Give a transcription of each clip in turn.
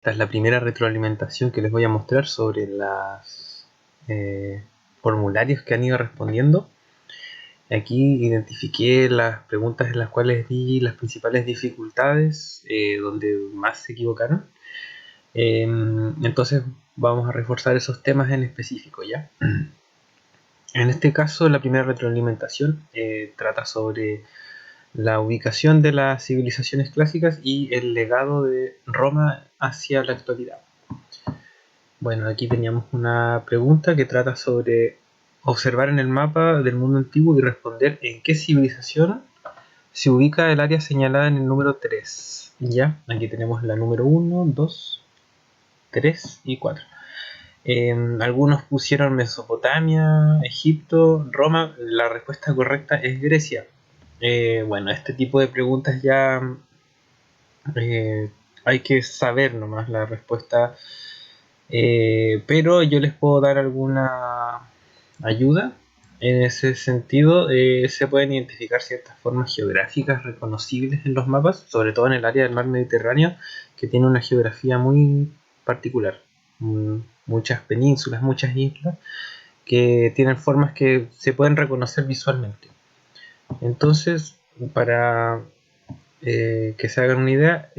Esta es la primera retroalimentación que les voy a mostrar sobre los formularios que han ido respondiendo. Aquí identifiqué las preguntas en las cuales vi las principales dificultades, donde más se equivocaron. Entonces vamos a reforzar esos temas en específico, ¿ya? En este caso, la primera retroalimentación trata sobre la ubicación de las civilizaciones clásicas y el legado de Roma hacia la actualidad. Bueno, aquí teníamos una pregunta que trata sobre observar en el mapa del mundo antiguo y responder en qué civilización se ubica el área señalada en el número 3. Ya, aquí tenemos la número 1, 2, 3 y 4. Algunos pusieron Mesopotamia, Egipto, Roma. La respuesta correcta es Grecia. Bueno, este tipo de preguntas ya hay que saber nomás la respuesta, pero yo les puedo dar alguna ayuda. En ese sentido, se pueden identificar ciertas formas geográficas reconocibles en los mapas, sobre todo en el área del mar Mediterráneo, que tiene una geografía muy particular. Muchas penínsulas, muchas islas, que tienen formas que se pueden reconocer visualmente. Entonces, para que se hagan una idea,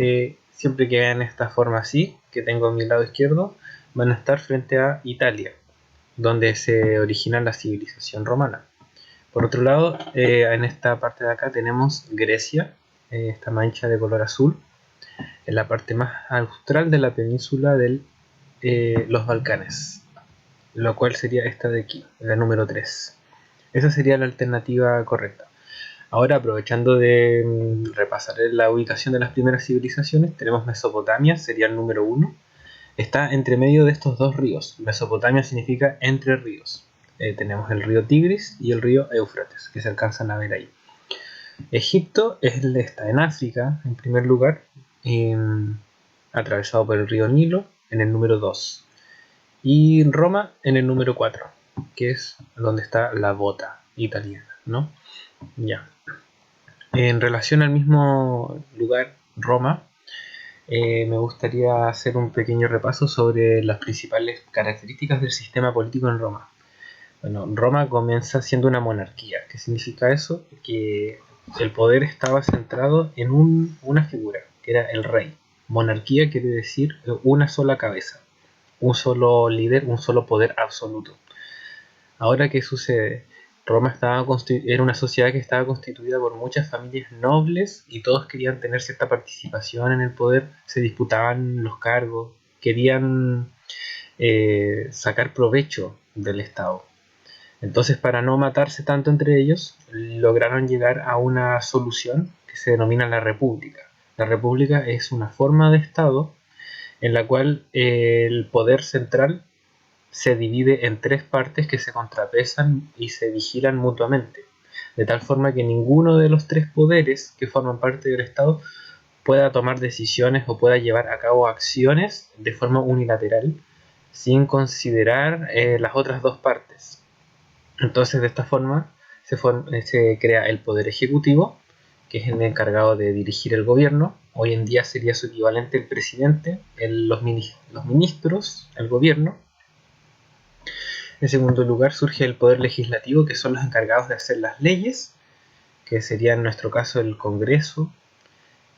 siempre que vean esta forma así, que tengo a mi lado izquierdo, van a estar frente a Italia, donde se origina la civilización romana. Por otro lado, en esta parte de acá tenemos Grecia, esta mancha de color azul, en la parte más austral de la península de los Balcanes, lo cual sería esta de aquí, la número 3. Esa sería la alternativa correcta. Ahora, aprovechando de repasar la ubicación de las primeras civilizaciones, tenemos Mesopotamia, sería el número 1. Está entre medio de estos dos ríos. Mesopotamia significa entre ríos. Tenemos el río Tigris y el río Éufrates, que se alcanzan a ver ahí. Egipto está en África, en primer lugar, atravesado por el río Nilo, en el número 2. Y Roma en el número 4, que es donde está la bota italiana, ¿no? Ya. En relación al mismo lugar, Roma, me gustaría hacer un pequeño repaso sobre las principales características del sistema político en Roma. Bueno, Roma comienza siendo una monarquía. ¿Qué significa eso? Que el poder estaba centrado en una figura, que era el rey. Monarquía quiere decir una sola cabeza, un solo líder, un solo poder absoluto. Ahora, ¿qué sucede? Roma era una sociedad que estaba constituida por muchas familias nobles y todos querían tener cierta participación en el poder, se disputaban los cargos, querían sacar provecho del Estado. Entonces, para no matarse tanto entre ellos, lograron llegar a una solución que se denomina la República. La República es una forma de Estado en la cual el poder central se divide en tres partes que se contrapesan y se vigilan mutuamente, de tal forma que ninguno de los tres poderes que forman parte del Estado pueda tomar decisiones o pueda llevar a cabo acciones de forma unilateral sin considerar las otras dos partes. Entonces, de esta forma se crea el poder ejecutivo, que es el encargado de dirigir el gobierno. Hoy en día sería su equivalente el presidente, los ministros, el gobierno. En segundo lugar surge el poder legislativo, que son los encargados de hacer las leyes, que sería en nuestro caso el Congreso,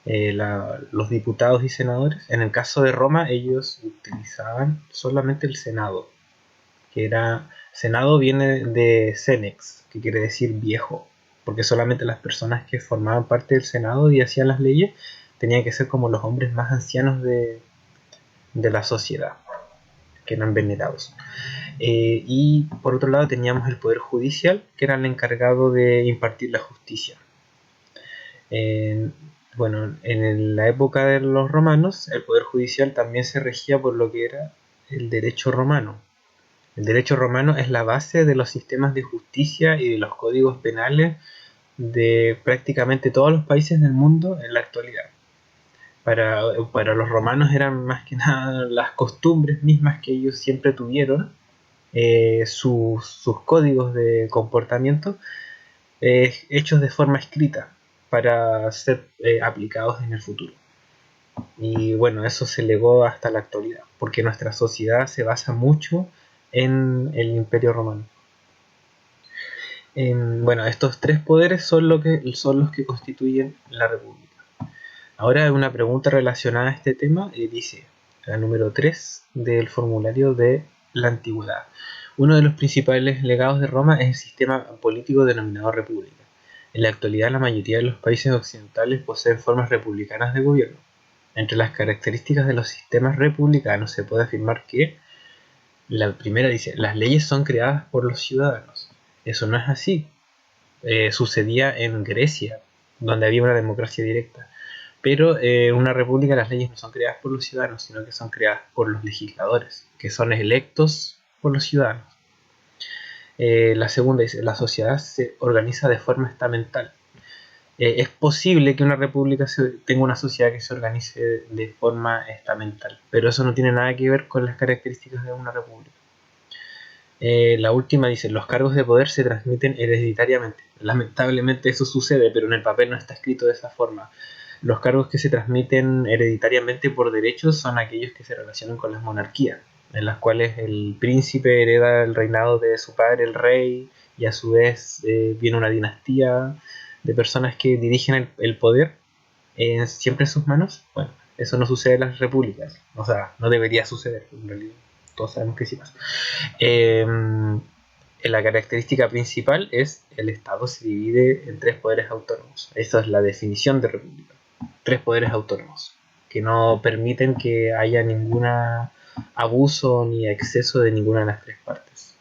los diputados y senadores. En el caso de Roma ellos utilizaban solamente el Senado, que era, Senado viene de senex, que quiere decir viejo, porque solamente las personas que formaban parte del Senado y hacían las leyes tenían que ser como los hombres más ancianos de la sociedad, que eran venerados. Y por otro lado teníamos el poder judicial, que era el encargado de impartir la justicia. Bueno, en la época de los romanos, el poder judicial también se regía por lo que era el derecho romano. El derecho romano es la base de los sistemas de justicia y de los códigos penales de prácticamente todos los países del mundo en la actualidad. Para los romanos eran más que nada las costumbres mismas que ellos siempre tuvieron, sus códigos de comportamiento, hechos de forma escrita para ser aplicados en el futuro. Y bueno, eso se legó hasta la actualidad, porque nuestra sociedad se basa mucho en el Imperio Romano. Bueno, estos tres poderes son los que constituyen la República. Ahora una pregunta relacionada a este tema dice, la número 3 del formulario de la antigüedad. Uno de los principales legados de Roma es el sistema político denominado república. En la actualidad la mayoría de los países occidentales poseen formas republicanas de gobierno. Entre las características de los sistemas republicanos se puede afirmar que la primera dice, las leyes son creadas por los ciudadanos. Eso no es así. Sucedía en Grecia, donde había una democracia directa. Pero en una república las leyes no son creadas por los ciudadanos, sino que son creadas por los legisladores, que son electos por los ciudadanos. La segunda dice, la sociedad se organiza de forma estamental. Es posible que una república tenga una sociedad que se organice de forma estamental, pero eso no tiene nada que ver con las características de una república. La última dice, los cargos de poder se transmiten hereditariamente. Lamentablemente eso sucede, pero en el papel no está escrito de esa forma. Los cargos que se transmiten hereditariamente por derechos son aquellos que se relacionan con las monarquías, en las cuales el príncipe hereda el reinado de su padre, el rey, y a su vez viene una dinastía de personas que dirigen el poder siempre en sus manos. Bueno, eso no sucede en las repúblicas, o sea, no debería suceder, en realidad todos sabemos que sí pasa. La característica principal es el Estado se divide en tres poderes autónomos. Esa es la definición de república. Tres poderes autónomos que no permiten que haya ningún abuso ni exceso de ninguna de las tres partes.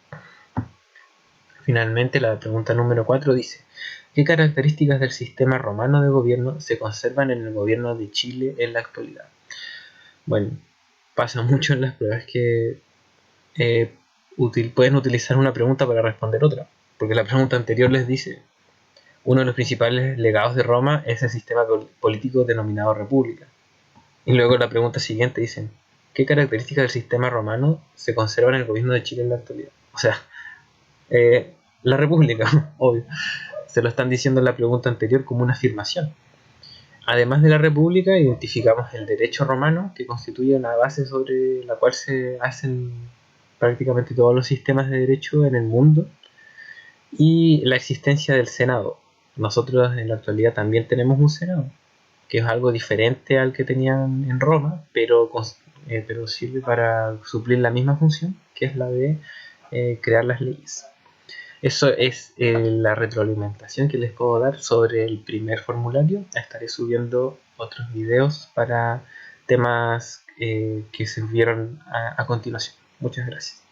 Finalmente, la pregunta número 4 dice, ¿qué características del sistema romano de gobierno se conservan en el gobierno de Chile en la actualidad? Bueno, pasa mucho en las pruebas que pueden utilizar una pregunta para responder otra, porque la pregunta anterior les dice, uno de los principales legados de Roma es el sistema político denominado república. Y luego la pregunta siguiente dicen, ¿qué características del sistema romano se conservan en el gobierno de Chile en la actualidad? O sea, la república, obvio. Se lo están diciendo en la pregunta anterior como una afirmación. Además de la república, identificamos el derecho romano, que constituye una base sobre la cual se hacen prácticamente todos los sistemas de derecho en el mundo, y la existencia del Senado. Nosotros en la actualidad también tenemos un Senado, que es algo diferente al que tenían en Roma, pero sirve para suplir la misma función, que es la de crear las leyes. Eso es la retroalimentación que les puedo dar sobre el primer formulario. Estaré subiendo otros videos para temas que se vieron a continuación. Muchas gracias.